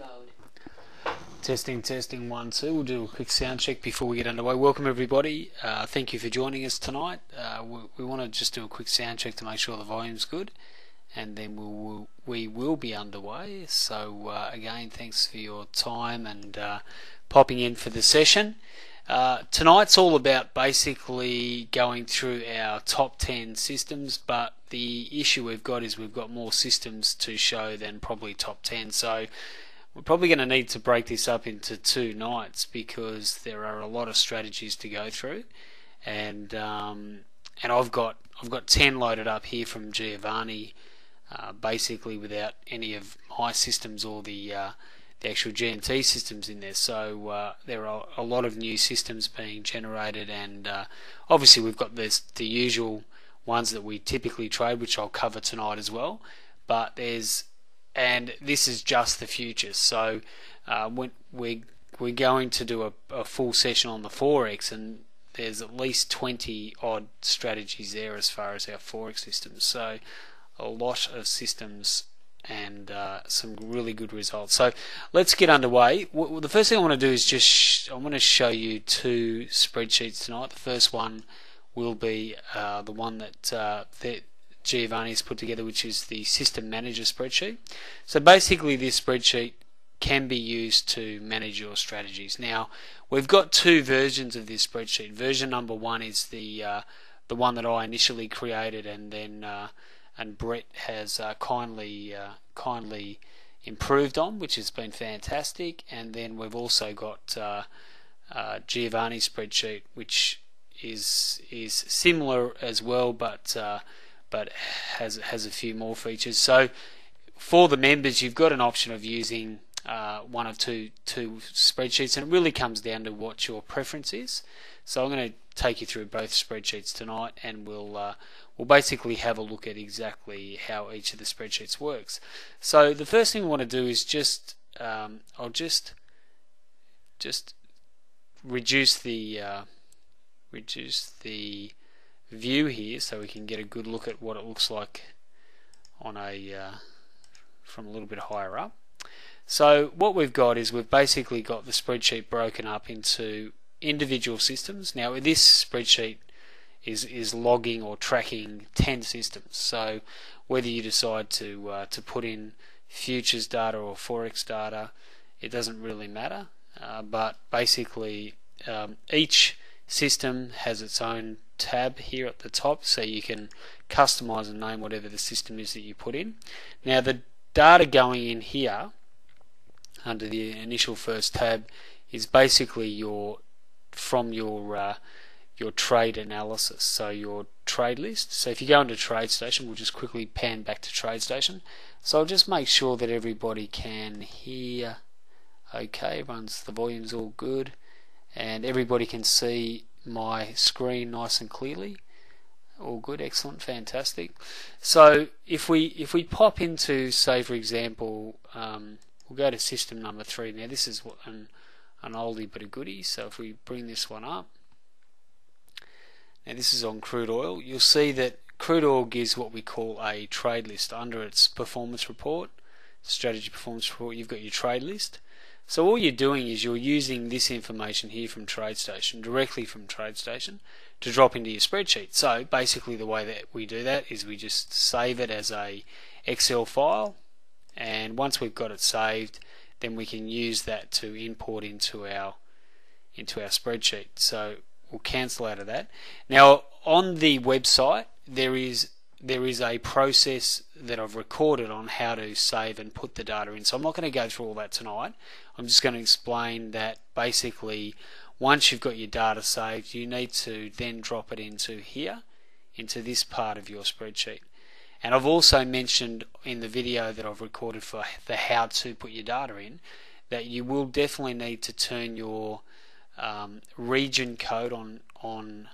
mode. Testing 1 2. We'll do a quick sound check before we get underway. Welcome everybody. Thank you for joining us tonight. We want to just do a quick sound check to make sure the volume's good, and then we will be underway. So again, thanks for your time and popping in for the session. Tonight's all about basically going through our top 10 systems, but the issue we've got is we've got more systems to show than probably top 10. So we're probably going to need to break this up into 2 nights because there are a lot of strategies to go through, and I've got 10 loaded up here from Giovanni, basically without any of my systems or the actual GMT systems in there. So there are a lot of new systems being generated, and obviously we've got the usual ones that we typically trade, which I'll cover tonight as well. But and this is just the futures. So we're going to do a full session on the Forex, and there's at least 20 odd strategies there as far as our Forex systems. So a lot of systems and some really good results. So let's get underway. The first thing I want to do is I want to show you 2 spreadsheets tonight. The first one will be the one that Giovanni's put together, which is the System Manager spreadsheet. So basically this spreadsheet can be used to manage your strategies. Now we've got 2 versions of this spreadsheet. Version number 1 is the one that I initially created, and then and Brett has kindly improved on, which has been fantastic. And then we've also got Giovanni's spreadsheet, which is similar as well, but has a few more features. So for the members, you've got an option of using one of two spreadsheets, and it really comes down to what your preference is. So I'm going to take you through both spreadsheets tonight, and we'll basically have a look at exactly how each of the spreadsheets works. So the first thing we want to do is I'll just reduce the view here so we can get a good look at what it looks like on from a little bit higher up. So what we've got is we've basically got the spreadsheet broken up into individual systems. Now this spreadsheet is logging or tracking 10 systems. So whether you decide to put in futures data or Forex data, it doesn't really matter. But basically each system has its own tab here at the top, so you can customize and name whatever the system is that you put in. Now the data going in here under the initial first tab is basically from your trade analysis, so your trade list. So if you go into TradeStation, we'll just quickly pan back to TradeStation. So I'll just make sure that everybody can hear okay, the volume's all good, and everybody can see my screen nice and clearly. All good, excellent, fantastic. So if we pop into, say for example, we'll go to system number 3. Now this is an oldie but a goodie. So if we bring this one up, now this is on crude oil. You'll see that crude oil gives what we call a trade list under its performance report, strategy performance report. You've got your trade list. So all you're doing is you're using this information here from TradeStation, directly from TradeStation, to drop into your spreadsheet. So basically the way that we do that is we just save it as a Excel file, and once we've got it saved, then we can use that to import into our spreadsheet. So we'll cancel out of that. Now on the website there is a process that I've recorded on how to save and put the data in. So I'm not going to go through all that tonight. I'm just going to explain that basically once you've got your data saved, you need to then drop it into here, into this part of your spreadsheet. And I've also mentioned in the video that I've recorded for the how to put your data in, that you will definitely need to turn your region code on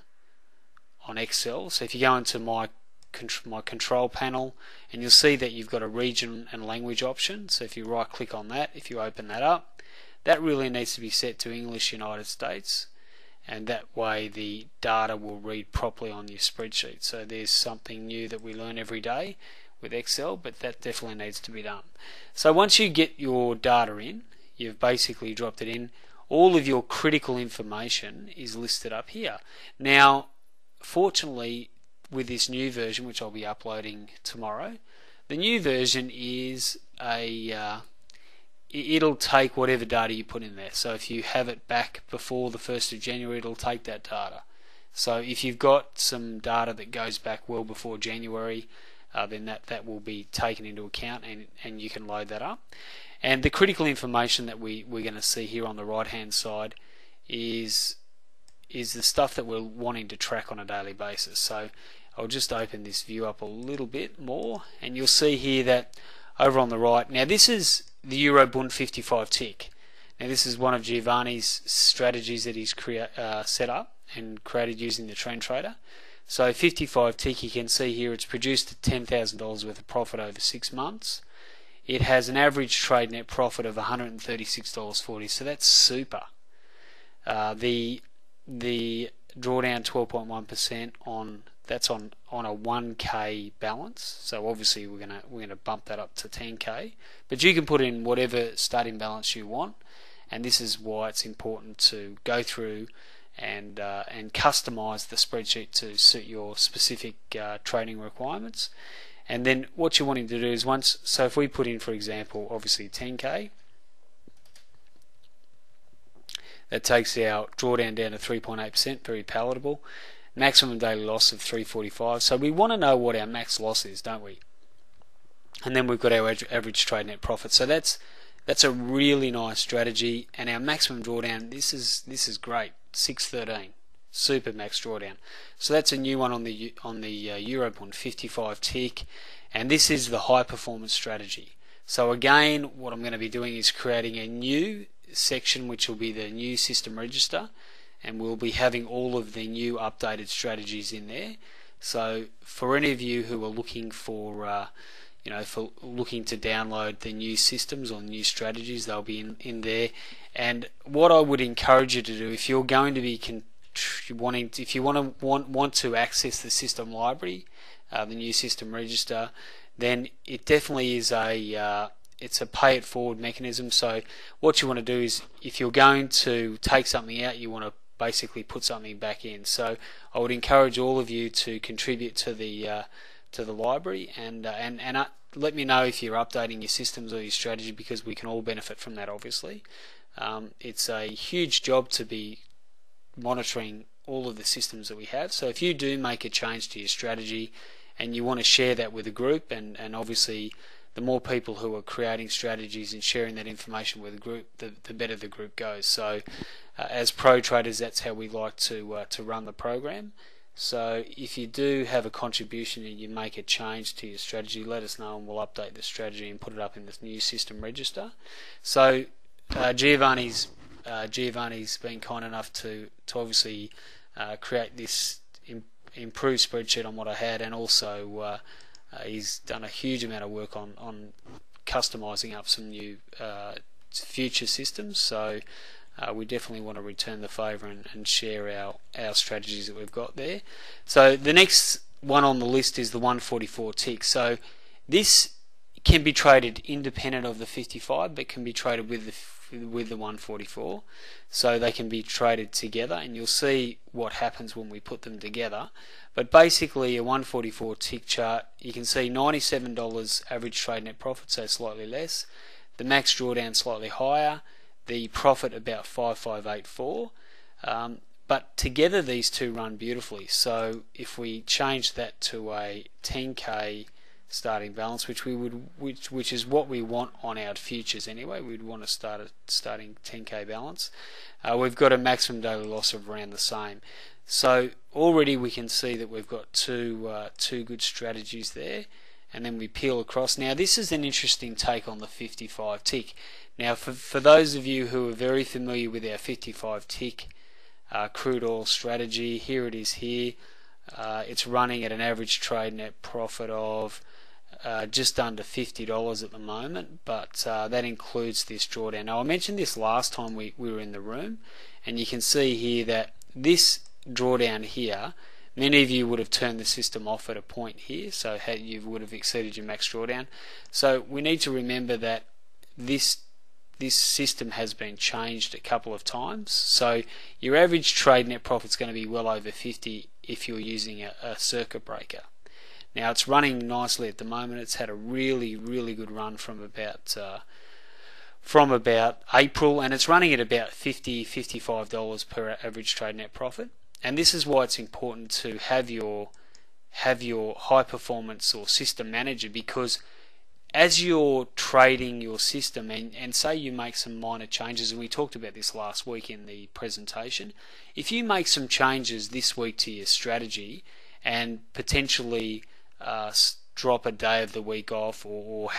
Excel. So if you go into my control panel, and you'll see that you've got a region and language option. So if you right click on that, if you open that up, that really needs to be set to English United States, and that way the data will read properly on your spreadsheet. So there's something new that we learn every day. with Excel, but that definitely needs to be done. So once you get your data in, you've basically dropped it in, all of your critical information is listed up here. Now, fortunately, with this new version, which I'll be uploading tomorrow, the new version is it'll take whatever data you put in there. So if you have it back before the 1st of January, it'll take that data. So if you've got some data that goes back well before January, then that will be taken into account, and you can load that up. And the critical information that we're going to see here on the right hand side is the stuff that we're wanting to track on a daily basis. So I'll just open this view up a little bit more, and you'll see here that over on the right, now this is the Eurobund 55 tick. Now this is one of Giovanni's strategies that he's set up and created using the trend trader. So 55 tick, you can see here it's produced $10,000 worth of profit over 6 months. It has an average trade net profit of $136.40, so that's super. The drawdown 12.1% on that's on a 1k balance, so obviously we're gonna bump that up to 10k, but you can put in whatever starting balance you want, and this is why it's important to go through and customize the spreadsheet to suit your specific trading requirements. And then what you're wanting to do is so if we put in, for example, obviously 10k, that takes our drawdown down to 3.8%, very palatable. Maximum daily loss of 345. So we want to know what our max loss is, don't we? And then we've got our average trade net profit. So that's a really nice strategy. And our maximum drawdown, this is great, 613, super max drawdown. So that's a new one on the Eurobond 55 tick, and this is the high performance strategy. So again, what I'm going to be doing is creating a new section, which will be the new system register, and we'll be having all of the new updated strategies in there. So for any of you who are looking for looking to download the new systems or new strategies, they'll be in there. And what I would encourage you to do, if you're going to be if you want to access the system library, the new system register, then it definitely is it's a pay it forward mechanism. So what you want to do is, if you're going to take something out, you want to basically put something back in. So I would encourage all of you to contribute to the library, and let me know if you're updating your systems or your strategy, because we can all benefit from that, obviously. It's a huge job to be monitoring all of the systems that we have. So if you do make a change to your strategy and you want to share that with a group, and obviously the more people who are creating strategies and sharing that information with a group, the better the group goes. So as pro traders, that's how we like to run the program. So if you do have a contribution and you make a change to your strategy, let us know and we'll update the strategy and put it up in this new system register. So Giovanni's been kind enough to obviously create this improved spreadsheet on what I had, and also he's done a huge amount of work on customizing up some new future systems. So we definitely want to return the favour and share our strategies that we've got there. So the next one on the list is the 144 tick. So this can be traded independent of the 55, but can be traded with the 144. So they can be traded together, and you'll see what happens when we put them together. But basically a 144 tick chart, you can see $97 average trade net profit, so slightly less. The max drawdown slightly higher. The profit about 5584, but together these two run beautifully. So if we change that to a 10k starting balance, which is what we want on our futures anyway, we'd want to start at starting 10k balance. We've got a maximum daily loss of around the same. So already we can see that we've got two good strategies there. And then we peel across. Now this is an interesting take on the 55 tick. Now for those of you who are very familiar with our 55 tick crude oil strategy, here it is here. It's running at an average trade net profit of just under $50 at the moment, but that includes this drawdown. Now I mentioned this last time we were in the room, and you can see here that this drawdown here Many of you would have turned the system off at a point here, so you would have exceeded your max drawdown. So we need to remember that this system has been changed a couple of times. So your average trade net profit is going to be well over 50 if you're using a circuit breaker. Now it's running nicely at the moment. It's had a really good run from about April, and it's running at about $50-$55 per average trade net profit. And this is why it's important to have your high performance or system manager, because as you're trading your system and say you make some minor changes, and we talked about this last week in the presentation, if you make some changes this week to your strategy and potentially drop a day of the week off, or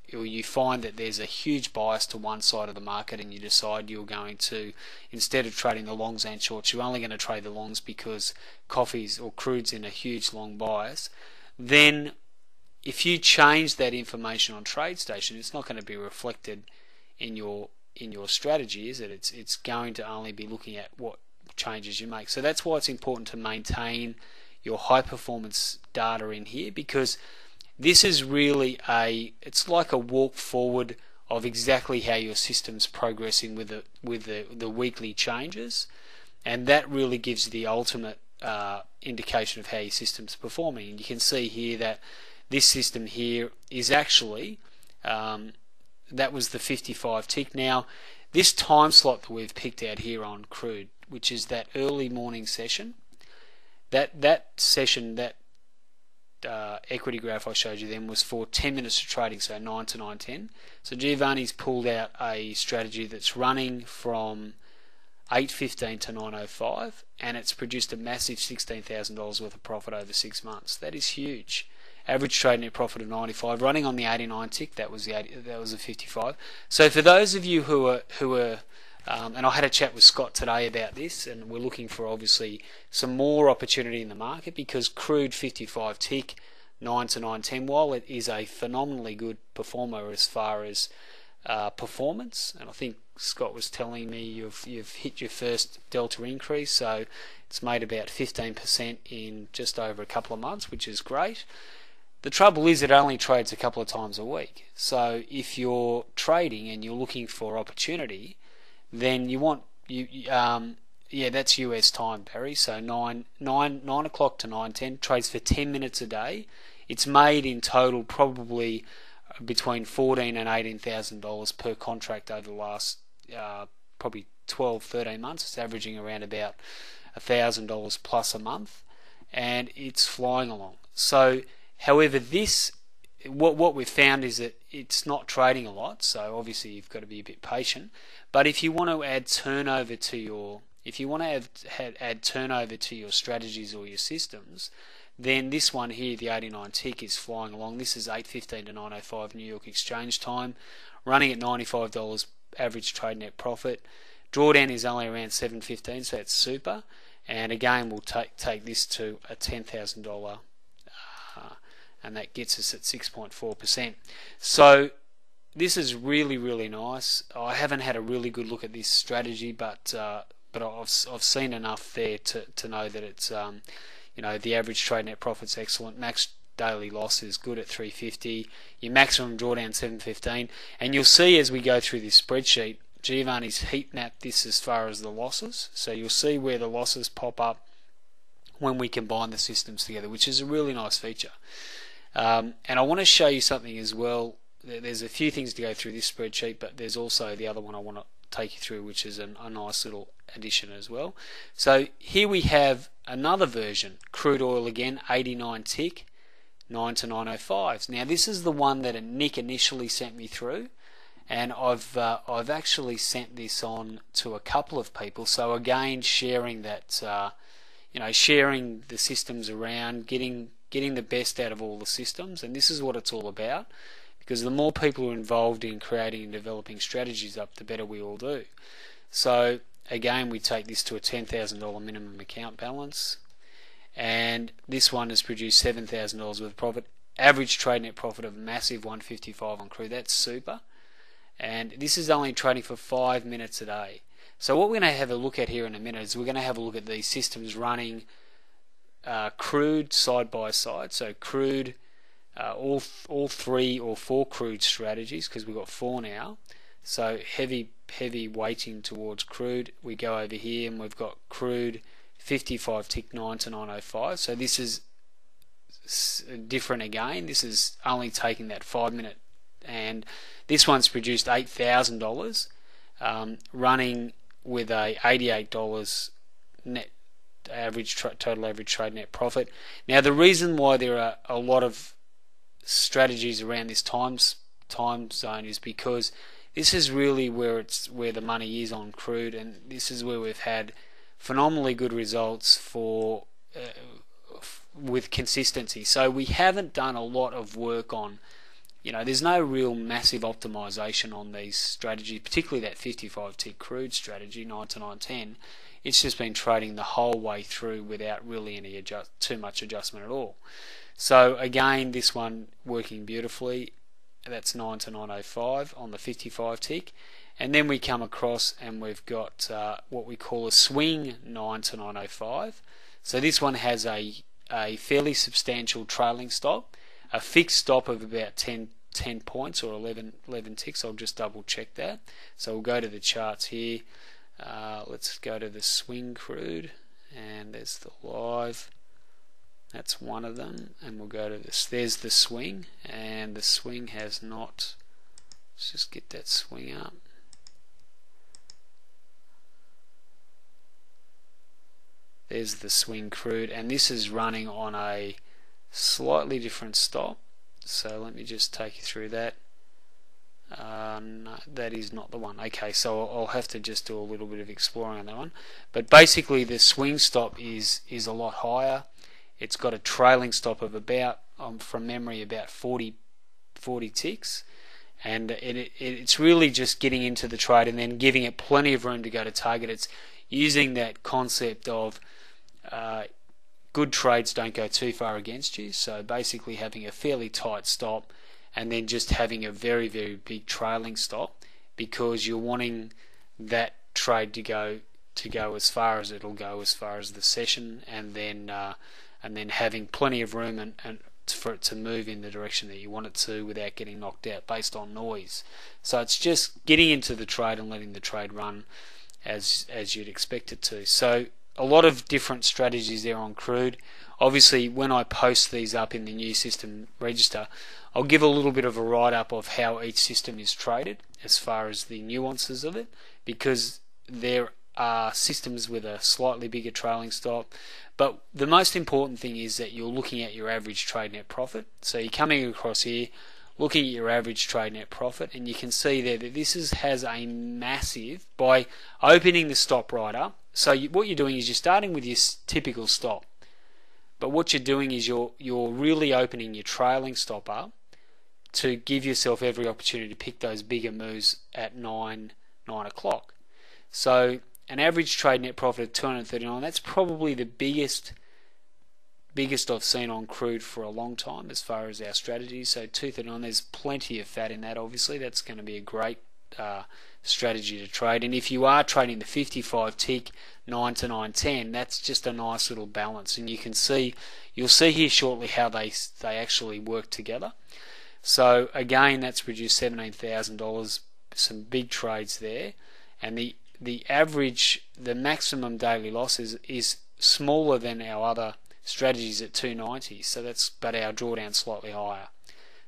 you find that there's a huge bias to one side of the market, and you decide you're going to, instead of trading the longs and shorts, you're only going to trade the longs because coffee's or crude's in a huge long bias, then if you change that information on TradeStation, it's not going to be reflected in your strategy, is it? It's going to only be looking at what changes you make. So that's why it's important to maintain your high performance data in here, because this is really it's like a walk forward of exactly how your system's progressing with the weekly changes, and that really gives you the ultimate indication of how your system's performing. And you can see here that this system here is actually that was the 55 tick. Now this time slot that we've picked out here on crude, which is that early morning session, that session, that equity graph I showed you then was for 10 minutes of trading, so 9 to 9:10. So Giovanni's pulled out a strategy that's running from 8:15 to 9:05, and it's produced a massive $16,000 worth of profit over 6 months. That is huge. Average trade net profit of 95, running on the 89 tick. That was a 55. So for those of you who are and I had a chat with Scott today about this, and we're looking for obviously some more opportunity in the market, because crude 55 tick 9 to 9:10, while it is a phenomenally good performer as far as performance, and I think Scott was telling me you've hit your first delta increase, so it's made about 15% in just over a couple of months, which is great. The trouble is it only trades a couple of times a week. So if you're trading and you're looking for opportunity, then you want that's US time, Barry. So 9 o'clock to 9:10, trades for 10 minutes a day. It's made in total probably between $14,000 and $18,000 per contract over the last probably 12-13 months. It's averaging around about $1,000 plus a month, and it's flying along. So however, what we've found is that it's not trading a lot, so obviously you've got to be a bit patient. But if you want to add turnover to your strategies or your systems, then this one here, the 89 tick, is flying along. This is 8:15 to 9:05 New York Exchange time, running at $95 average trade net profit. Drawdown is only around $7.15, so that's super. And again, we'll take this to a $10,000. And that gets us at 6.4%. So this is really nice. I haven't had a really good look at this strategy, but I've seen enough there to know that it's the average trade net profit's excellent. Max daily loss is good at 350. Your maximum drawdown 715, and you'll see as we go through this spreadsheet, Giovanni's heat mapped this as far as the losses. So you'll see where the losses pop up when we combine the systems together, which is a really nice feature. And I want to show you something as well. There's a few things to go through this spreadsheet, but there's also the other one I want to take you through, which is a nice little addition as well. So here we have another version, crude oil again, 89 tick, 9 to 9:05. Now this is the one that Nick initially sent me through, and I've actually sent this on to a couple of people. So again, sharing that, sharing the systems around, getting the best out of all the systems, and this is what it's all about, because the more people are involved in creating and developing strategies up, the better we all do. So again, we take this to a $10,000 minimum account balance, and this one has produced $7,000 worth of profit, average trade net profit of a massive 155 on crude. That's super, and this is only trading for 5 minutes a day. So what we're going to have a look at here in a minute is we're going to have a look at these systems running crude side by side. So crude, all 3 or 4 crude strategies, because we've got 4 now. So heavy weighting towards crude. We go over here and we've got crude 55 tick 9 to 905. So this is different again. This is only taking that 5 minute, and this one's produced $8,000, running with a $88 net average total average trade net profit. Now the reason why there are a lot of strategies around this time zone is because this is really where the money is on crude, and this is where we've had phenomenally good results for with consistency. So we haven't done a lot of work on, there's no real massive optimization on these strategies, particularly that 55 tick crude strategy 9 to 910. It's just been trading the whole way through without really any too much adjustment at all. So again, this one working beautifully. That's 9 to 905 on the 55 tick, and then we come across and we've got what we call a swing 9 to 905. So this one has a fairly substantial trailing stop, a fixed stop of about 10 points or 11 ticks. I'll just double check that. So we'll go to the charts here. Let's go to the swing crude, and there's the live. That's one of them, and we'll go to this. There's the swing, and the swing has not. Let's just get that swing up. There's the swing crude, and this is running on a slightly different stop. So let me just take you through that. No, that is not the one. Okay, so I'll have to just do a little bit of exploring on that one. But basically, the swing stop is a lot higher. It's got a trailing stop of about, from memory, about 40 ticks, and it's really just getting into the trade and then giving it plenty of room to go to target. It's using that concept of good trades don't go too far against you, so basically having a fairly tight stop and then just having a very, very big trailing stop, because you're wanting that trade to go as far as it'll go, as far as the session, and then having plenty of room and for it to move in the direction that you want it to without getting knocked out based on noise. So it's just getting into the trade and letting the trade run as you'd expect it to. So a lot of different strategies there on crude. Obviously, when I post these up in the new system register, I'll give a little bit of a write-up of how each system is traded as far as the nuances of it, because there are systems with a slightly bigger trailing stop. But the most important thing is that you're looking at your average trade net profit. So you're coming across here, looking at your average trade net profit, and you can see there that this has a massive, by opening the stop right up. So what you're doing is you're starting with your typical stop, but what you're doing is you're really opening your trailing stop up to give yourself every opportunity to pick those bigger moves at 9 o'clock. So an average trade net profit of 239, that's probably the biggest I've seen on crude for a long time as far as our strategy. So 239, there's plenty of fat in that. Obviously, that's going to be a great strategy to trade. And if you are trading the 55 tick 9 to 910, that's just a nice little balance. And you'll see here shortly how they actually work together. So again, that's produced $17,000, some big trades there, and the average, the maximum daily loss is smaller than our other strategies at 290. So but our drawdown slightly higher.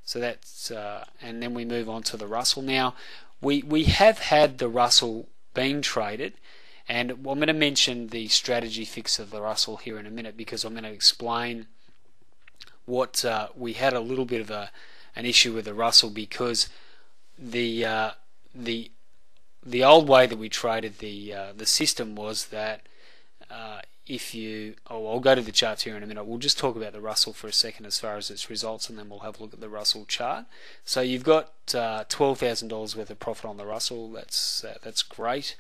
So that's and then we move on to the Russell. Now we have had the Russell being traded, and I'm going to mention the strategy fix of the Russell here in a minute, because I'm going to explain what we had a little bit of an issue with the Russell, because the old way that we traded the system was that I'll go to the charts here in a minute. We'll just talk about the Russell for a second as far as its results, and then we'll have a look at the Russell chart. So you've got $12,000 worth of profit on the Russell. That's great.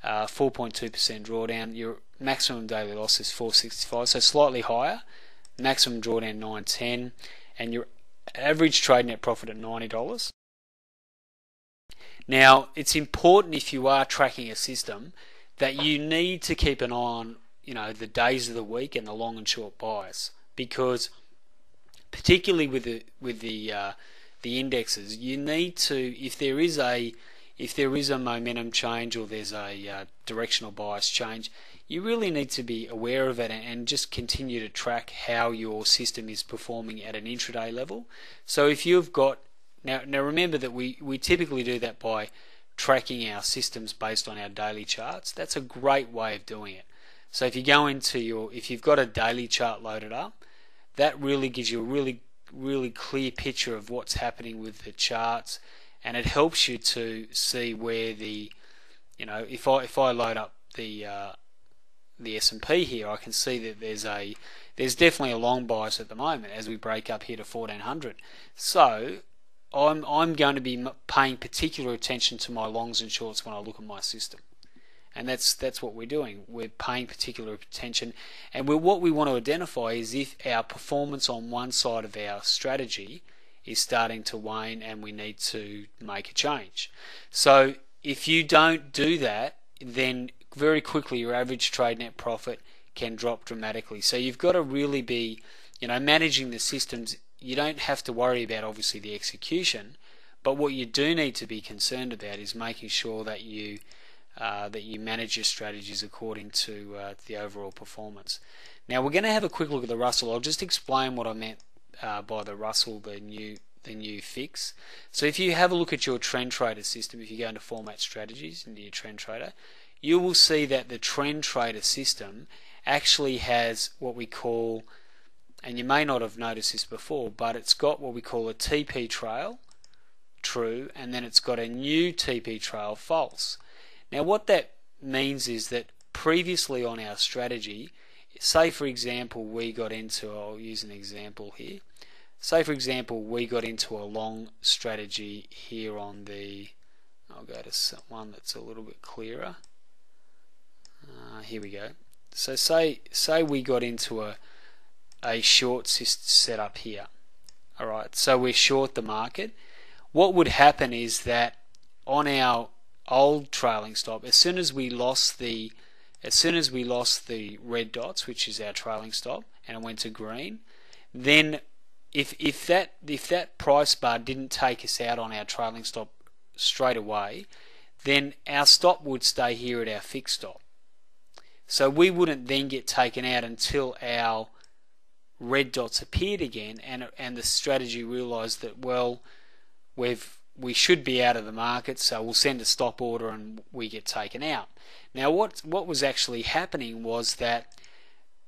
4.2% drawdown. Your maximum daily loss is 465, so slightly higher. Maximum drawdown 910, and your average trade net profit at $90. Now, it's important, if you are tracking a system, that you need to keep an eye on, the days of the week and the long and short bias, because particularly with the indexes, you need to, if there is a momentum change or there's a directional bias change, you really need to be aware of it and just continue to track how your system is performing at an intraday level. So if you've got now remember that we typically do that by tracking our systems based on our daily charts. That's a great way of doing it. So if you go into if you've got a daily chart loaded up, that really gives you a really clear picture of what's happening with the charts, and it helps you to see where if I load up the S&P here, I can see that there's definitely a long bias at the moment as we break up here to 1400. So I'm going to be paying particular attention to my longs and shorts when I look at my system, and that's what we're doing. We're paying particular attention, and what we want to identify is if our performance on one side of our strategy is starting to wane and we need to make a change. So if you don't do that, then very quickly your average trade net profit can drop dramatically. So you've got to really be managing the systems. You don't have to worry about obviously the execution, but what you do need to be concerned about is making sure that you manage your strategies according to the overall performance. Now we're going to have a quick look at the Russell. I'll just explain what I meant by the Russell, the new fix. So if you have a look at your trend trader system, if you go into format strategies into your trend trader, you will see that the trend trader system actually has what we call, and you may not have noticed this before, but it's got what we call a TP trail true, and then it's got a new TP trail false. Now what that means is that previously on our strategy, say for example we got into, I'll use an example here, say for example we got into a long strategy here on the, I'll go to one that's a little bit clearer. Here we go. So say we got into a short setup here. Alright, so we're short the market. What would happen is that on our old trailing stop, as soon as we lost the red dots, which is our trailing stop, and it went to green, then if that price bar didn't take us out on our trailing stop straight away, then our stop would stay here at our fixed stop. So we wouldn't then get taken out until our red dots appeared again, and the strategy realized that, well, we should be out of the market, so we'll send a stop order and we get taken out. Now what was actually happening was that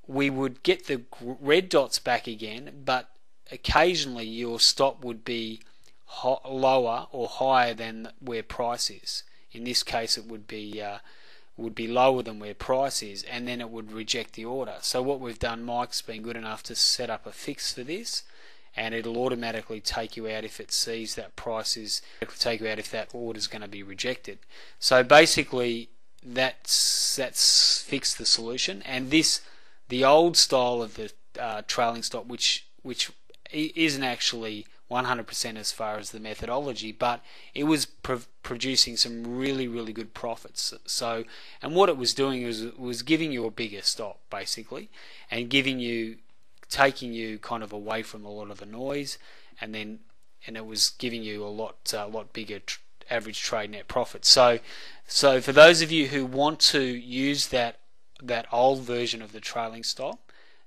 we would get the red dots back again, but occasionally your stop would be lower or higher than where price is. In this case it would be lower than where price is, and then it would reject the order. So what we've done, Mike's been good enough to set up a fix for this, and it'll automatically take you out if it sees that price is, it'll take you out if that order is going to be rejected. So basically that's fixed the solution, and the old style of the trailing stop, which isn't actually 100% as far as the methodology, but it was producing some really good profits. So, and what it was doing was giving you a bigger stop basically, and taking you kind of away from a lot of the noise, and it was giving you a lot bigger average trade net profit. So for those of you who want to use that old version of the trailing stop,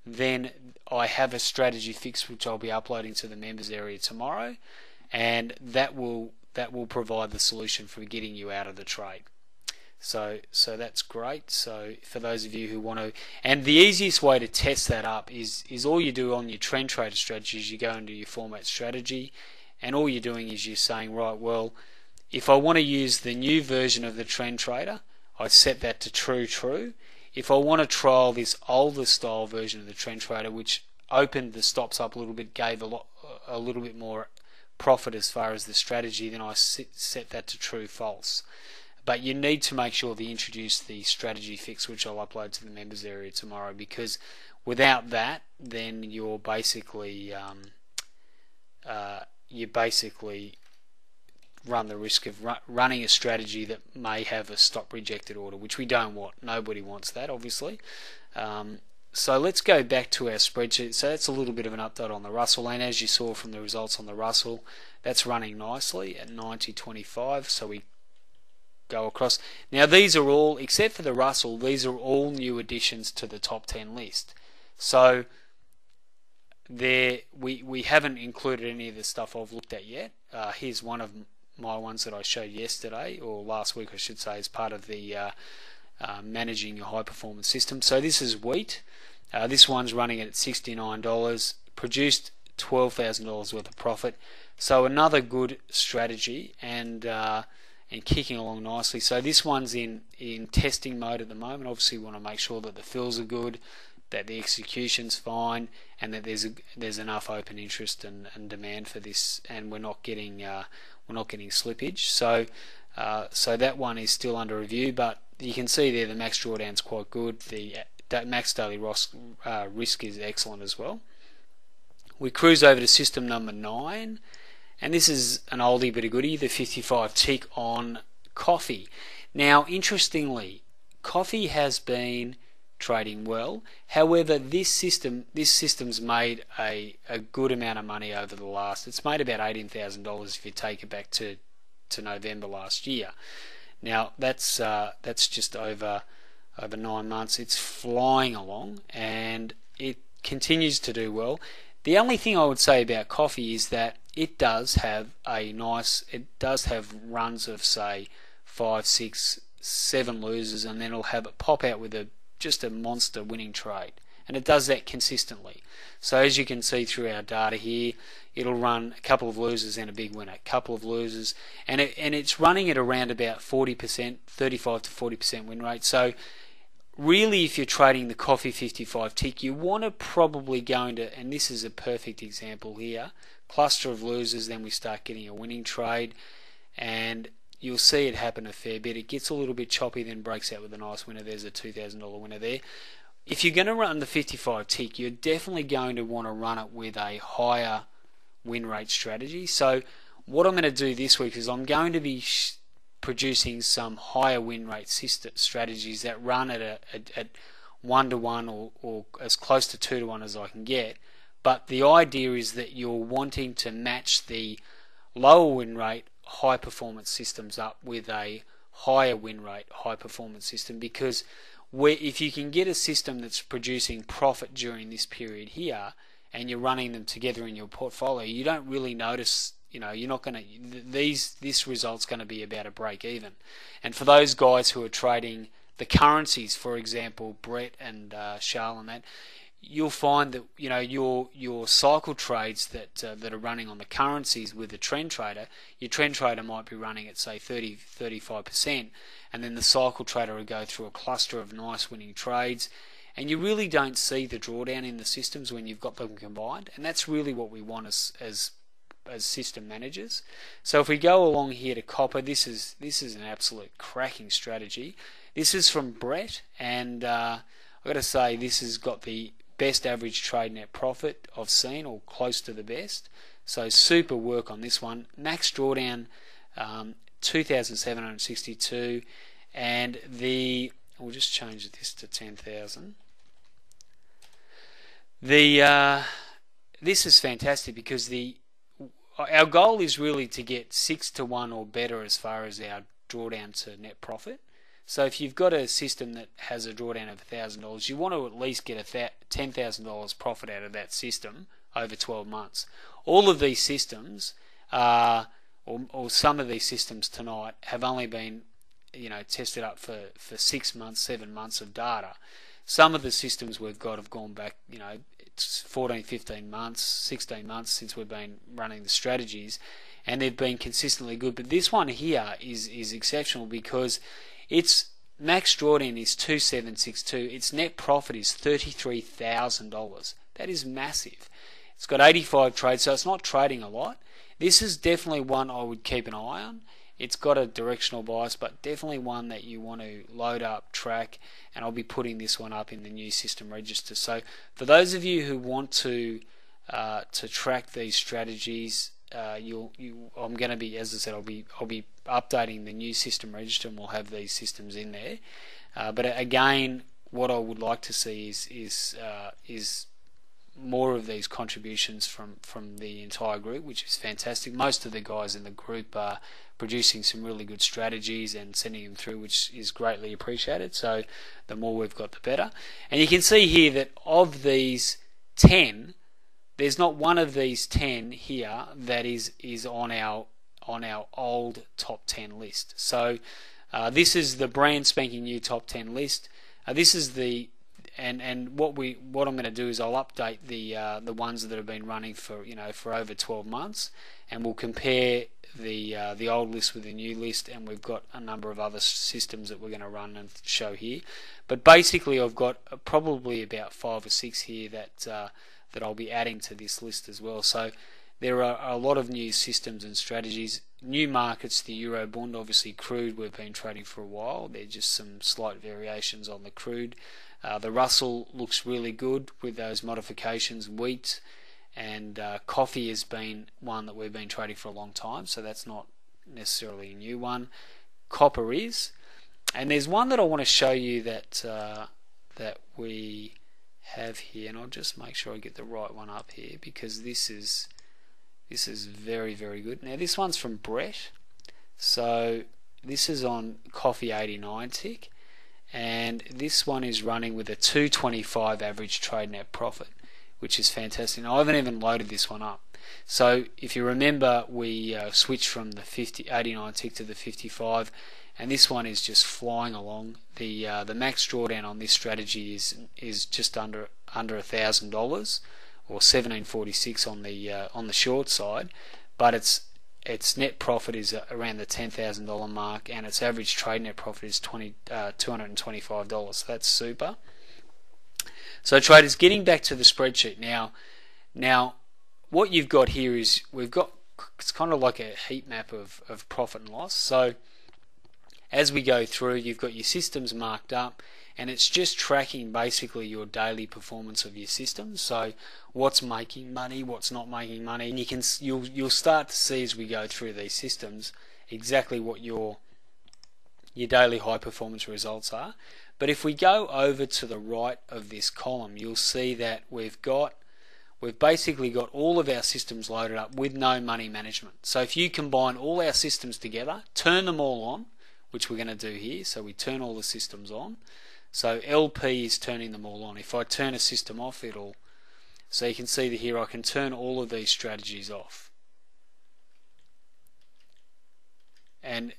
then I have a strategy fix which I'll be uploading to the members area tomorrow, and that will provide the solution for getting you out of the trade. So that's great. So for those of you who want to, and the easiest way to test that up is all you do on your trend trader strategy is you go into your format strategy, and all you're doing is you're saying, right, well, if I want to use the new version of the trend trader, I set that to true. If I want to trial this older style version of the trend trader, which opened the stops up a little bit, gave a little bit more profit as far as the strategy, then I set that to true false. But you need to make sure that you introduce the strategy fix, which I'll upload to the members area tomorrow, because without that, then you're basically run the risk of running a strategy that may have a stop rejected order, which we don't want. Nobody wants that, obviously. So let's go back to our spreadsheet. So that's a little bit of an update on the Russell, and as you saw from the results on the Russell, that's running nicely at 90.25. So we go across. Now these are all, except for the Russell, these are all new additions to the top 10 list. So there, we haven't included any of the stuff I've looked at yet. Here's one of my ones that I showed yesterday, or last week I should say, as part of the managing your high performance system. So this is wheat. This one's running at $69, produced $12,000 worth of profit. So another good strategy, and kicking along nicely. So this one's in testing mode at the moment. Obviously we want to make sure that the fills are good, that the execution's fine, and that there's enough open interest and demand for this, and we're not getting slippage. So that one is still under review, but you can see there the max drawdown's quite good. The max daily risk is excellent as well. We cruise over to system number 9, and this is an oldie but a goodie, the 55 tick on coffee. Now interestingly, coffee has been trading well. However, this system's made a good amount of money over the last. It's made about $18,000 if you take it back to November last year. Now that's just over 9 months. It's flying along and it continues to do well. The only thing I would say about coffee is that it does have runs of say 5, 6, 7 losers, and then it'll have it pop out with just a monster winning trade, and it does that consistently. So as you can see through our data here, it'll run a couple of losers and a big winner, a couple of losers, and it's running at around about 40%, 35 to 40% win rate. So really, if you're trading the coffee 55 tick, you want to probably go into, and this is a perfect example here, cluster of losers, then we start getting a winning trade, and you'll see it happen a fair bit. It gets a little bit choppy, then breaks out with a nice winner. There's a $2,000 winner there. If you're going to run the 55 tick, you're definitely going to want to run it with a higher win rate strategy. So what I'm going to do this week is I'm going to be producing some higher win rate strategies that run at 1-to-1 or as close to 2-to-1 as I can get. But the idea is that you're wanting to match the lower win rate high performance systems up with a higher win rate high performance system, because if you can get a system that's producing profit during this period here and you're running them together in your portfolio, you don't really notice, you're not going to, this result's going to be about a break even. And for those guys who are trading the currencies, for example, Brett and Charles and that, you'll find that your cycle trades that are running on the currencies with the trend trader, your trend trader might be running at say 30-35%, and then the cycle trader will go through a cluster of nice winning trades, and you really don't see the drawdown in the systems when you've got them combined, and that's really what we want as system managers. So if we go along here to copper, this is an absolute cracking strategy. This is from Brett, and I've got to say this has got the best average trade net profit I've seen, or close to the best. So super work on this one. Max drawdown 2,762, and we'll just change this to 10,000. This is fantastic because our goal is really to get 6-to-1 or better as far as our drawdown to net profit. So if you've got a system that has a drawdown of $1,000, you want to at least get $10,000 profit out of that system over 12 months. All of these systems, or some of these systems tonight, have only been tested up for 6 months, 7 months of data. Some of the systems we've got have gone back, it's 14, 15 months, 16 months since we've been running the strategies, and they've been consistently good. But this one here is exceptional because its max drawdown is 2,762. Its net profit is $33,000. That is massive. It's got 85 trades, so it's not trading a lot. This is definitely one I would keep an eye on. It's got a directional bias, but definitely one that you want to load up, track, and I'll be putting this one up in the new system register. So for those of you who want to track these strategies, I'm going to be, as I said, I'll be updating the new system register, and we'll have these systems in there. But again, what I would like to see is more of these contributions from the entire group, which is fantastic. Most of the guys in the group are producing some really good strategies and sending them through, which is greatly appreciated. So the more we've got, the better. And you can see here that of these 10, there's not one of these 10 here that is on our old top 10 list. So this is the brand spanking new top 10 list. This is the and what I'm going to do is I'll update the ones that have been running for over 12 months, and we'll compare the old list with the new list, and we've got a number of other systems that we're going to run and show here. But basically, I've got probably about 5 or 6 here that I'll be adding to this list as well. So there are a lot of new systems and strategies. New markets, the Eurobond, obviously crude, we've been trading for a while. There's just some slight variations on the crude. The Russell looks really good with those modifications. Wheat and coffee has been one that we've been trading for a long time, so that's not necessarily a new one. Copper is. And there's one that I want to show you that we have here, and I'll just make sure I get the right one up here, because this is very, very good. Now this one's from Brett, so this is on Coffee 89 tick, and this one is running with a 225 average trade net profit, which is fantastic. Now I haven't even loaded this one up. So if you remember, we switched from the 89 tick to the 55, and this one is just flying along. The max drawdown on this strategy is just under $1,000, or 1746 on the short side, but its net profit is around the $10,000 mark, and its average trade net profit is $225. So that's super. So traders, getting back to the spreadsheet now, what you've got here is it's kind of like a heat map of profit and loss. So as we go through, you've got your systems marked up, and it's just tracking basically your daily performance of your systems. So what's making money, what's not making money, and you'll start to see as we go through these systems exactly what your daily high performance results are. But if we go over to the right of this column, you'll see that we've basically got all of our systems loaded up with no money management. So if you combine all our systems together, turn them all on, which we're going to do here, so we turn all the systems on. So LP is turning them all on. If I turn a system off, so you can see that here I can turn all of these strategies off. And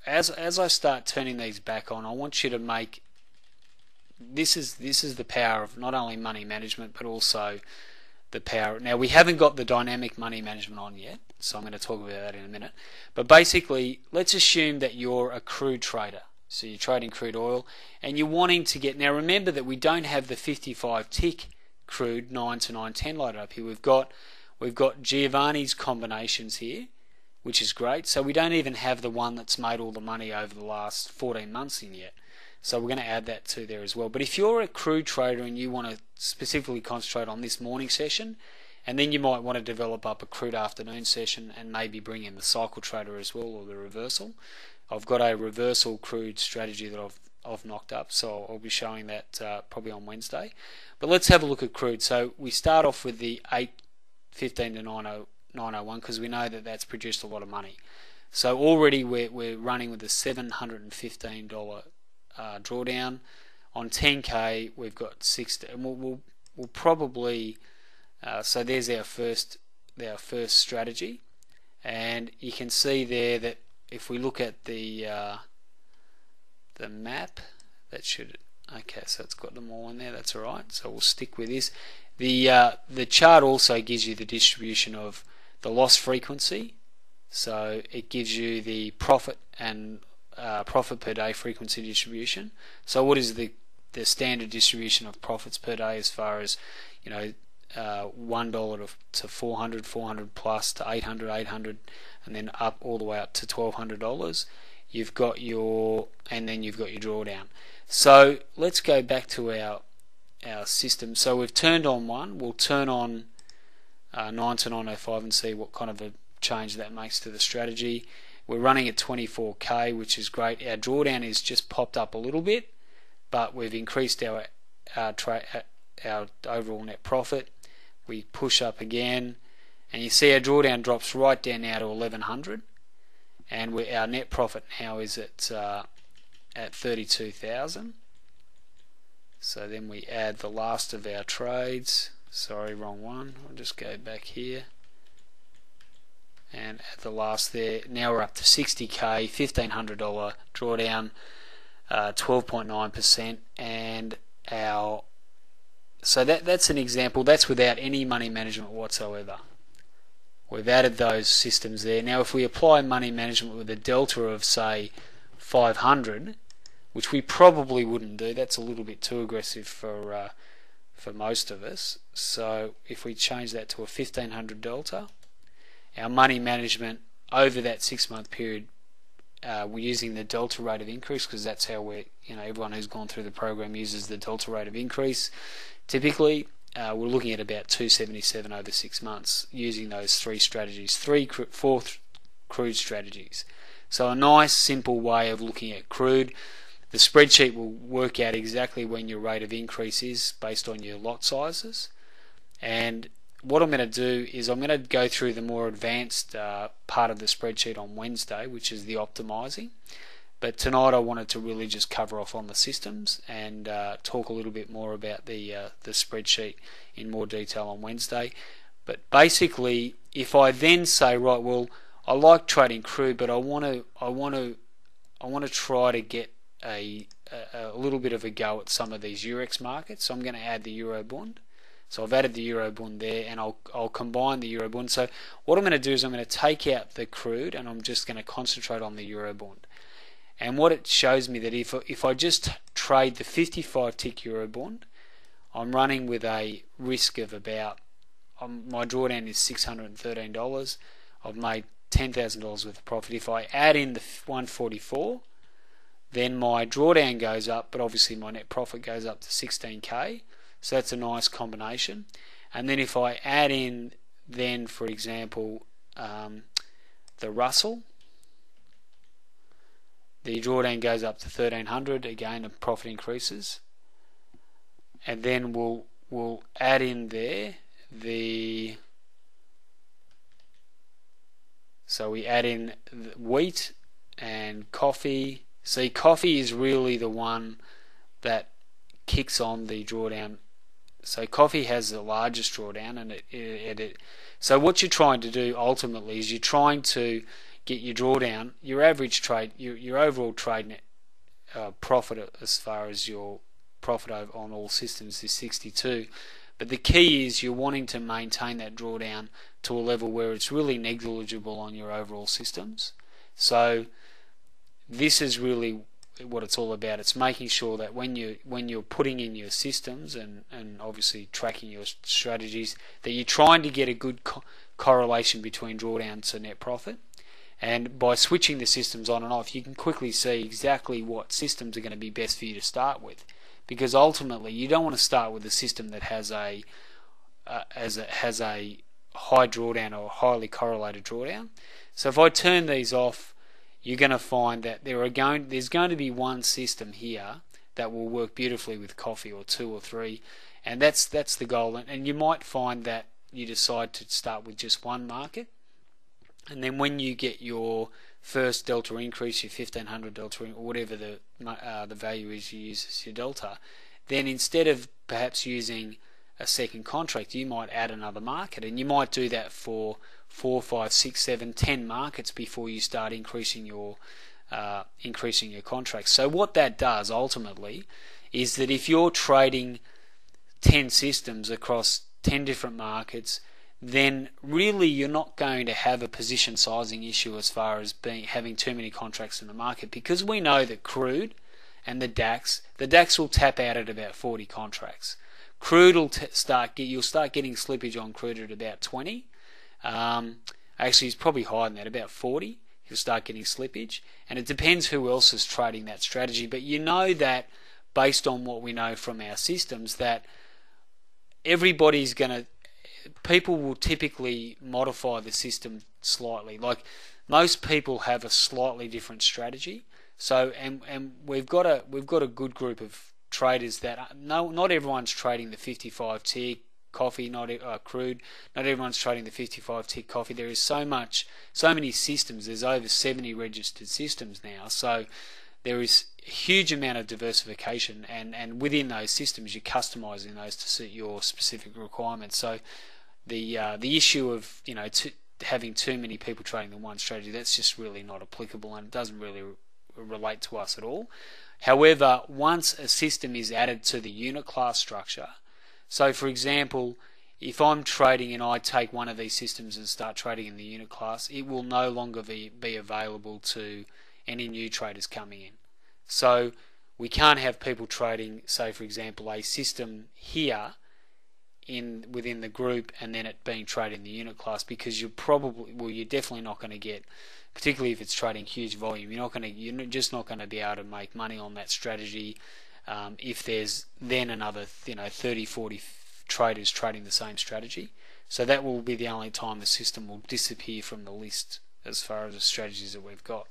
as I start turning these back on, I want you to make this is the power of not only money management, but also the power. Now we haven't got the dynamic money management on yet, so I'm going to talk about that in a minute. But basically, let's assume that you're a crude trader. So you're trading crude oil, and you're wanting to get. Now remember that we don't have the 55 tick crude 9 to 910 loaded up here. We've got Giovanni's combinations here, which is great. So we don't even have the one that's made all the money over the last 14 months in yet. So we're going to add that to there as well. But if you're a crude trader and you want to specifically concentrate on this morning session, and then you might want to develop up a crude afternoon session and maybe bring in the cycle trader as well, or the reversal. I've got a reversal crude strategy that I've knocked up, so I'll be showing that probably on Wednesday. But let's have a look at crude. So we start off with the 815 to 901 because we know that that's produced a lot of money. So already we're running with a $715 drawdown. On 10k we've got 6, and we'll probably so there's our first strategy, and you can see there that if we look at the map, that should, okay, so it's got them all in there, that's alright, so we'll stick with this. The chart also gives you the distribution of the loss frequency, so it gives you the profit and profit per day frequency distribution. So what is the standard distribution of profits per day, as far as $1 to 400, 400 plus to 800, 800, and then up all the way up to $1,200. You've got your drawdown. So let's go back to our system. So we've turned on one. We'll turn on 9 to 905 and see what kind of a change that makes to the strategy. We're running at 24k, which is great. Our drawdown is just popped up a little bit, but we've increased our overall net profit. We push up again, and you see our drawdown drops right down now to 1100, and our net profit now is at 32,000. So then we add the last of our trades. Sorry, wrong one. I'll just go back here and add the last there. Now we're up to 60k, $1,500 drawdown, 12.9%, and so that's an example. That's without any money management whatsoever. We've added those systems there. Now if we apply money management with a delta of say 500, which we probably wouldn't do, that's a little bit too aggressive for most of us. So if we change that to a 1500 delta, our money management over that 6-month period, we're using the delta rate of increase, because that's how everyone who's gone through the program uses the delta rate of increase. Typically, we're looking at about 277 over 6 months using those 4 crude strategies. So a nice simple way of looking at crude. The spreadsheet will work out exactly when your rate of increase is based on your lot sizes. And what I'm going to do is I'm going to go through the more advanced part of the spreadsheet on Wednesday, which is the optimizing. But tonight I wanted to really just cover off on the systems and talk a little bit more about the spreadsheet in more detail on Wednesday. But basically, if I then say, right, well, I like trading crude, but I want to try to get a little bit of a go at some of these Eurex markets. So I'm going to add the Eurobond. So I've added the Eurobond there, and I'll combine the Eurobond. So what I'm going to do is I'm going to take out the crude, and I'm just going to concentrate on the Eurobond. And what it shows me that if I just trade the 55 tick Eurobond, I'm running with a risk of about, my drawdown is $613. I've made $10,000 worth of profit. If I add in the 144, then my drawdown goes up, but obviously my net profit goes up to 16k. So that's a nice combination. And then if I add in then, for example, the Russell, the drawdown goes up to 1300. Again, the profit increases. And then we'll add in there so we add in the wheat and coffee. See, coffee is really the one that kicks on the drawdown. So coffee has the largest drawdown, and so what you're trying to do ultimately is you're trying to get your drawdown, your average trade, your overall trade net profit as far as your profit on all systems is 62. But the key is you're wanting to maintain that drawdown to a level where it's really negligible on your overall systems. So this is really what it's all about. It's making sure that when you're putting in your systems and obviously tracking your strategies, that you're trying to get a good correlation between drawdown to net profit. And by switching the systems on and off, you can quickly see exactly what systems are going to be best for you to start with. Because ultimately, you don't want to start with a system that has a high drawdown or a highly correlated drawdown. So if I turn these off, you're going to find that there's going to be one system here that will work beautifully with coffee, or 2 or 3, and that's the goal. And you might find that you decide to start with just one market, and then when you get your first delta increase, your 1500 delta, or whatever the value is you use as your delta, then instead of perhaps using a second contract, you might add another market, and you might do that for 4, 5, 6, 7, 10 markets before you start increasing your contracts. So what that does ultimately is that if you're trading 10 systems across 10 different markets, then really you're not going to have a position sizing issue as far as having too many contracts in the market, because we know that crude and the DAX will tap out at about 40 contracts. Crude will you'll start getting slippage on crude at about 20. Actually, it's probably higher than that, about 40. You'll start getting slippage, and it depends who else is trading that strategy. But you know that based on what we know from our systems, that people will typically modify the system slightly. Like most people have a slightly different strategy. So and we've got a good group of traders that not everyone's trading the 55 tick coffee, not crude. Not everyone's trading the 55 tick coffee. There is so many systems. There's over 70 registered systems now. So there is a huge amount of diversification, and within those systems, you're customizing those to suit your specific requirements. So the issue of having too many people trading the one strategy, that's just really not applicable, and it doesn't really relate to us at all. However, once a system is added to the unit class structure, so for example, if I'm trading and I take one of these systems and start trading in the unit class, it will no longer be available to any new traders coming in. So we can't have people trading, say for example, a system here within the group and then it being traded in the unit class, because you're definitely not going to get, particularly if it's trading huge volume, you're just not going to be able to make money on that strategy if there's then another 30-40 traders trading the same strategy. So that will be the only time the system will disappear from the list as far as the strategies that we've got.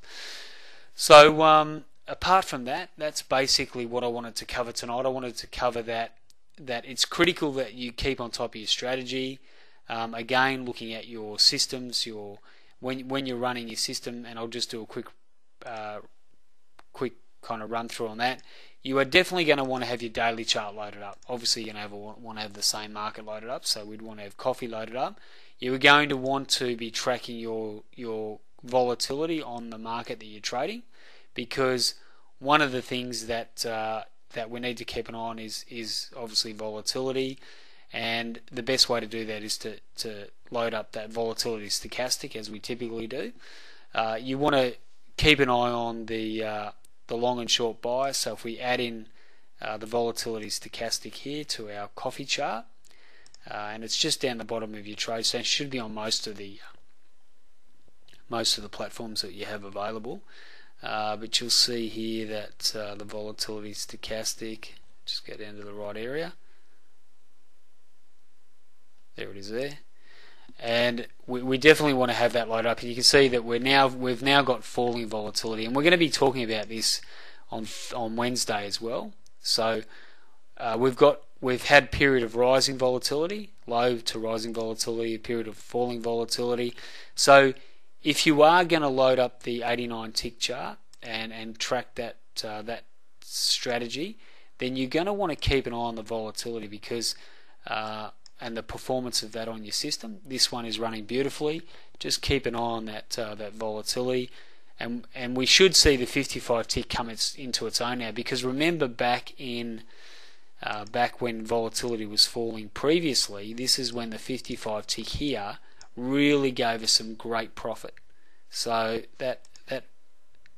So apart from that, that's basically what I wanted to cover tonight. I wanted to cover that it's critical that you keep on top of your strategy. Again, looking at your systems, when you're running your system, and I'll just do a quick kind of run through on that. You are definitely going to want to have your daily chart loaded up. Obviously, you're going to want to have the same market loaded up, so we'd want to have coffee loaded up. You're going to want to be tracking your volatility on the market that you're trading, because one of the things that we need to keep an eye on is obviously volatility, and the best way to do that is to load up that volatility stochastic, as we typically do. You want to keep an eye on the long and short bias. So if we add in the volatility stochastic here to our coffee chart, and it's just down the bottom of your trade, so it should be on most of the platforms that you have available. But you'll see here that the volatility stochastic, just go down to the right area. There it is there. And we definitely want to have that loaded up. And you can see that we've now got falling volatility, and we're going to be talking about this on Wednesday as well. So we've had period of rising volatility, low to rising volatility, a period of falling volatility. So if you are going to load up the 89 tick chart and track that strategy, then you're going to want to keep an eye on the volatility, because and the performance of that on your system. This one is running beautifully. Just keep an eye on that volatility, and we should see the 55 tick come into its own now, because remember back when volatility was falling previously, this is when the 55 tick here really gave us some great profit. So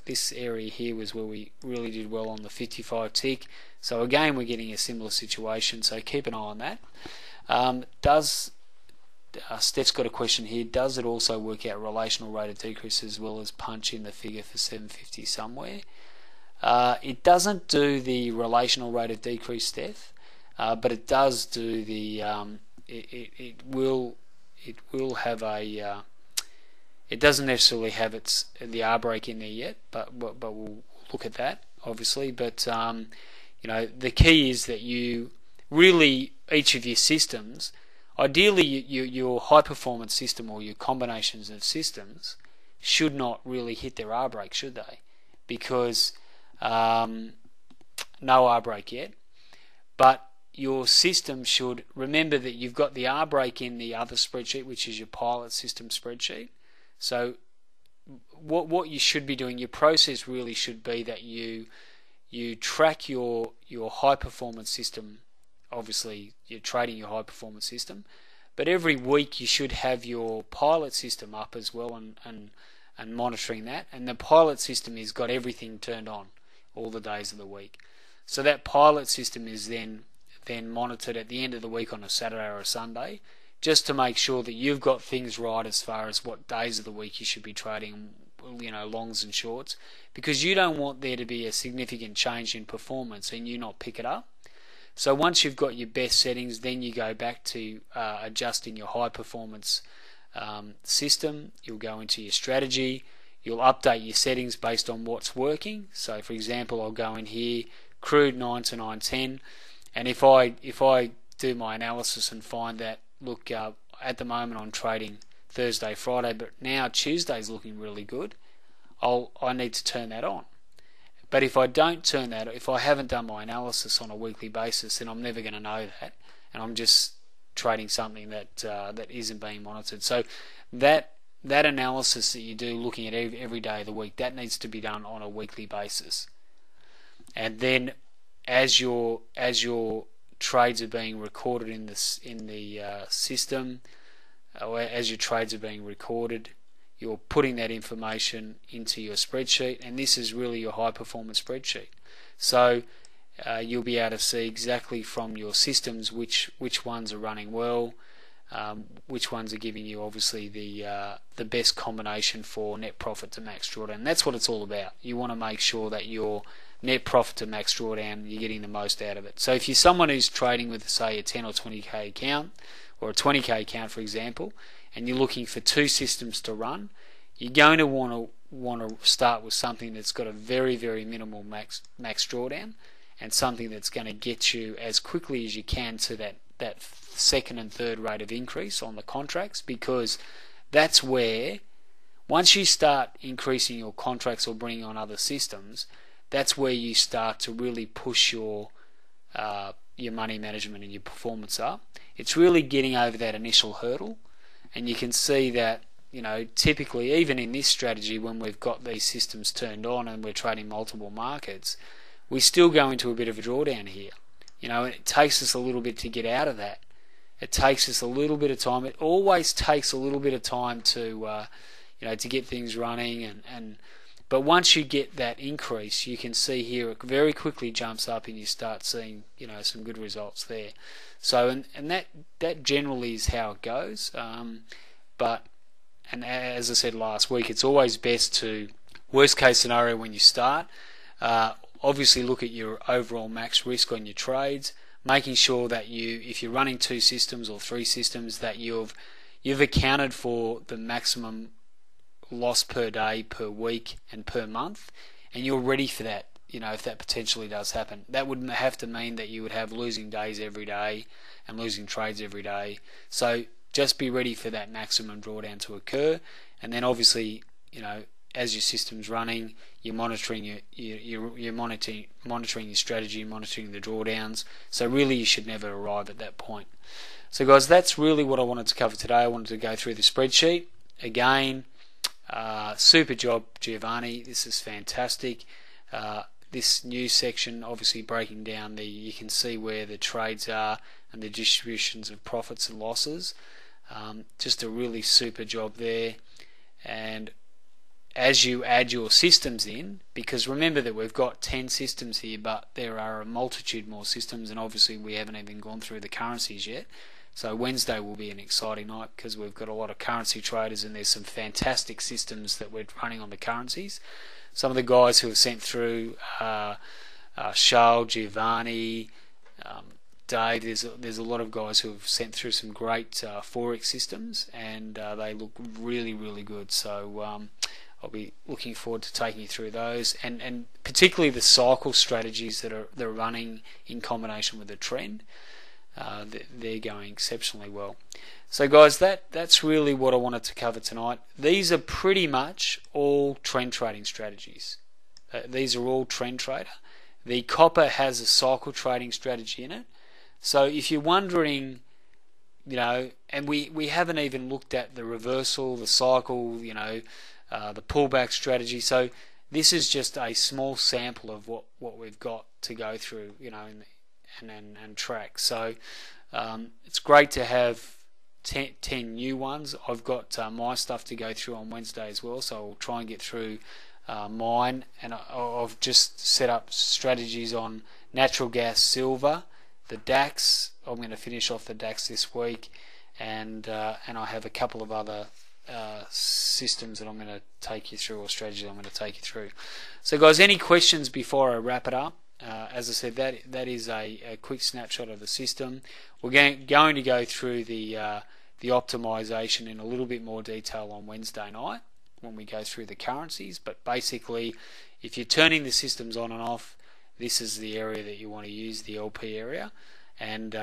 this area here was where we really did well on the 55 tick. So again, we're getting a similar situation, so keep an eye on that. Steph's got a question here. Does it also work out relational rate of decrease as well as punch in the figure for 750 somewhere? It doesn't do the relational rate of decrease, Steph, but it does do the it will have a it doesn't necessarily have the R break in there yet, but we'll look at that obviously. But the key is that you really, each of your systems, ideally your high performance system or your combinations of systems should not really hit their R break, should they? Because no R break yet, but your system should remember that you've got the R break in the other spreadsheet, which is your pilot system spreadsheet. So what you should be doing, your process really should be that you track your high performance system. Obviously you're trading your high performance system, but every week you should have your pilot system up as well and monitoring that, and the pilot system has got everything turned on all the days of the week. So that pilot system is then monitored at the end of the week on a Saturday or a Sunday, just to make sure that you've got things right as far as what days of the week you should be trading, longs and shorts, because you don't want there to be a significant change in performance and you not pick it up. So once you've got your best settings, then you go back to adjusting your high performance system. You'll go into your strategy, you'll update your settings based on what's working. So for example, I'll go in here, crude 9 to 9.10, and if I do my analysis and find that, look, at the moment I'm trading Thursday, Friday, but now Tuesday's looking really good, I need to turn that on. But if I don't turn that, if I haven't done my analysis on a weekly basis, then I'm never going to know that, and I'm just trading something that isn't being monitored. So that analysis that you do, looking at every day of the week, that needs to be done on a weekly basis. And then, as your trades are being recorded in the system, or as your trades are being recorded, you're putting that information into your spreadsheet, and this is really your high performance spreadsheet. So you'll be able to see exactly from your systems which ones are running well, which ones are giving you obviously the best combination for net profit to max drawdown. That's what it's all about. You want to make sure that your net profit to max drawdown, you're getting the most out of it. So if you're someone who's trading with, say, a 10 or 20k account, or a 20k account for example, and you're looking for two systems to run, you're going to want to start with something that's got a very, very minimal max drawdown, and something that's going to get you as quickly as you can to that second and third rate of increase on the contracts, because that's where, once you start increasing your contracts or bringing on other systems, that's where you start to really push your money management and your performance up. It's really getting over that initial hurdle, and you can see that, typically, even in this strategy, when we've got these systems turned on and we're trading multiple markets, we still go into a bit of a drawdown here. It takes us a little bit to get out of that. It takes us a little bit of time. It always takes a little bit of time to get things running, but once you get that increase, you can see here it very quickly jumps up, and you start seeing some good results there. So and that generally is how it goes. But as I said last week, it's always best to, worst case scenario when you start, obviously look at your overall max risk on your trades, making sure that if you're running two systems or three systems, that you've accounted for the maximum loss per day, per week, and per month, and you're ready for that. If that potentially does happen, that would have to mean that you would have losing days every day and losing trades every day. So just be ready for that maximum drawdown to occur, and then obviously, as your system's running, you're monitoring you're monitoring your strategy, monitoring the drawdowns. So really, you should never arrive at that point. So guys, that's really what I wanted to cover today. I wanted to go through the spreadsheet again. Super job, Giovanni. This is fantastic. This new section, obviously breaking down you can see where the trades are and the distributions of profits and losses. Just a really super job there. And as you add your systems in, because remember that we've got 10 systems here, but there are a multitude more systems, and obviously we haven't even gone through the currencies yet. So Wednesday will be an exciting night, because we've got a lot of currency traders, and there's some fantastic systems that we're running on the currencies. Some of the guys who have sent through, Charles, Giovanni, Dave, there's a lot of guys who have sent through some great forex systems, and they look really, really good. So I'll be looking forward to taking you through those, and particularly the cycle strategies that are running in combination with the trend. They're going exceptionally well. So guys, that's really what I wanted to cover tonight. These are pretty much all trend trading strategies. These are all trend trader. The copper has a cycle trading strategy in it. So if you're wondering, and we haven't even looked at the reversal, the cycle, the pullback strategy. So this is just a small sample of what we've got to go through, and track. So it's great to have 10 new ones. I've got my stuff to go through on Wednesday as well, so I'll try and get through mine, and I've just set up strategies on natural gas, silver, the DAX. I'm going to finish off the DAX this week, and I have a couple of other systems that I'm going to take you through, or strategies I'm going to take you through. So guys, any questions before I wrap it up? As I said, that is a quick snapshot of the system. We're going to go through the optimization in a little bit more detail on Wednesday night when we go through the currencies. But basically, if you're turning the systems on and off, this is the area that you want to use, the LP area. And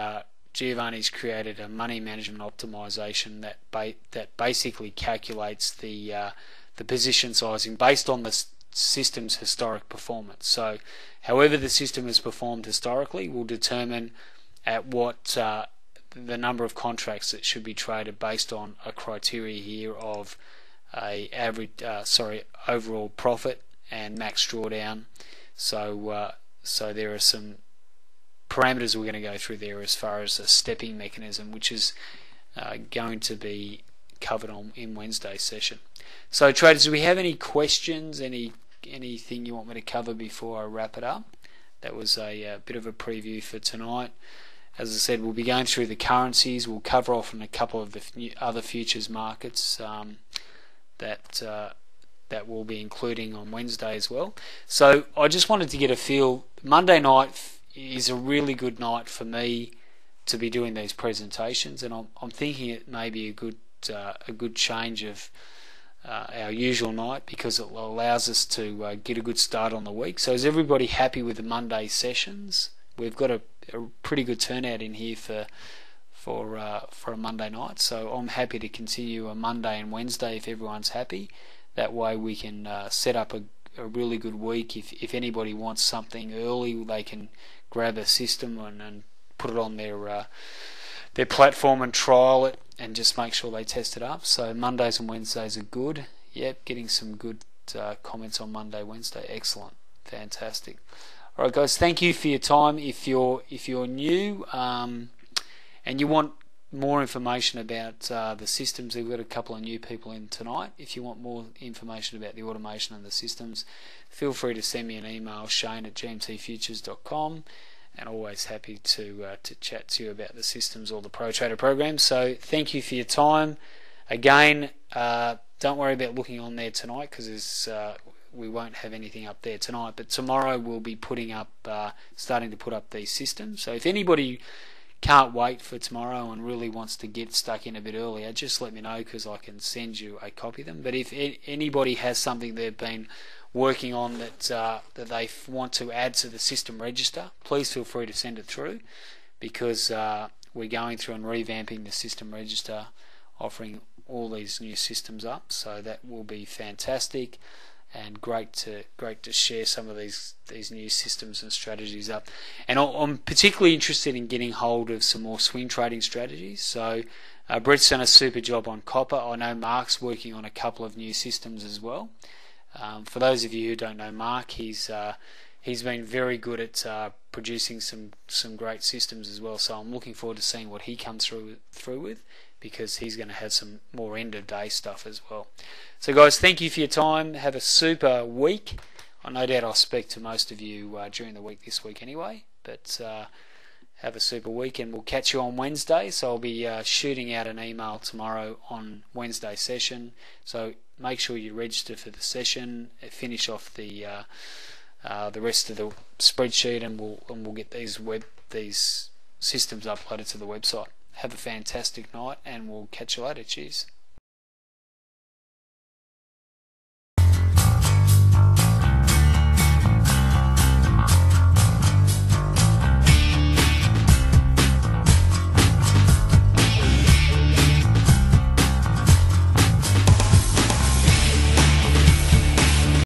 Giovanni's created a money management optimization that basically calculates the position sizing based on the system's historic performance. So however the system has performed historically will determine at what the number of contracts that should be traded based on a criteria here of a average overall profit and max drawdown. So there are some parameters we're going to go through there as far as a stepping mechanism, which is going to be covered in Wednesday's session. So traders, do we have any questions, anything you want me to cover before I wrap it up? That was a bit of a preview for tonight. As I said, we'll be going through the currencies. We'll cover off on a couple of the other futures markets that we'll be including on Wednesday as well. So I just wanted to get a feel. Monday night is a really good night for me to be doing these presentations, and I'm thinking it may be a good change of our usual night, because it allows us to get a good start on the week. So is everybody happy with the Monday sessions? We've got a pretty good turnout in here for a Monday night, so I'm happy to continue a Monday and Wednesday if everyone's happy. That way we can set up a really good week. If anybody wants something early, they can grab a system and put it on their platform and trial it and just make sure they test it up. So Mondays and Wednesdays are good. Yep, getting some good comments on Monday, Wednesday. Excellent, fantastic. All right, guys, thank you for your time. If you're new and you want more information about the systems, we've got a couple of new people in tonight. If you want more information about the automation and the systems, feel free to send me an email, shane@GMTfutures.com, and always happy to chat to you about the systems or the Pro Trader program. So thank you for your time. Again, don't worry about looking on there tonight, because we won't have anything up there tonight, but tomorrow we'll be starting to put up these systems. So if anybody can't wait for tomorrow and really wants to get stuck in a bit earlier, just let me know, because I can send you a copy of them. But if anybody has something they've been working on that they want to add to the system register, please feel free to send it through, because we're going through and revamping the system register, offering all these new systems up. So that will be fantastic and great to share some of these new systems and strategies up. And I'm particularly interested in getting hold of some more swing trading strategies. So Brett's done a super job on copper. I know Mark's working on a couple of new systems as well. For those of you who don't know Mark, he's been very good at producing some great systems as well. So I'm looking forward to seeing what he comes through with, because he's going to have some more end of day stuff as well. So guys, thank you for your time. Have a super week. I no doubt I'll speak to most of you during the week this week anyway, but have a super week, and we'll catch you on Wednesday. So I'll be shooting out an email tomorrow on Wednesday session. So make sure you register for the session, finish off the rest of the spreadsheet, and we'll get these systems uploaded to the website. Have a fantastic night, and we'll catch you later. Cheers.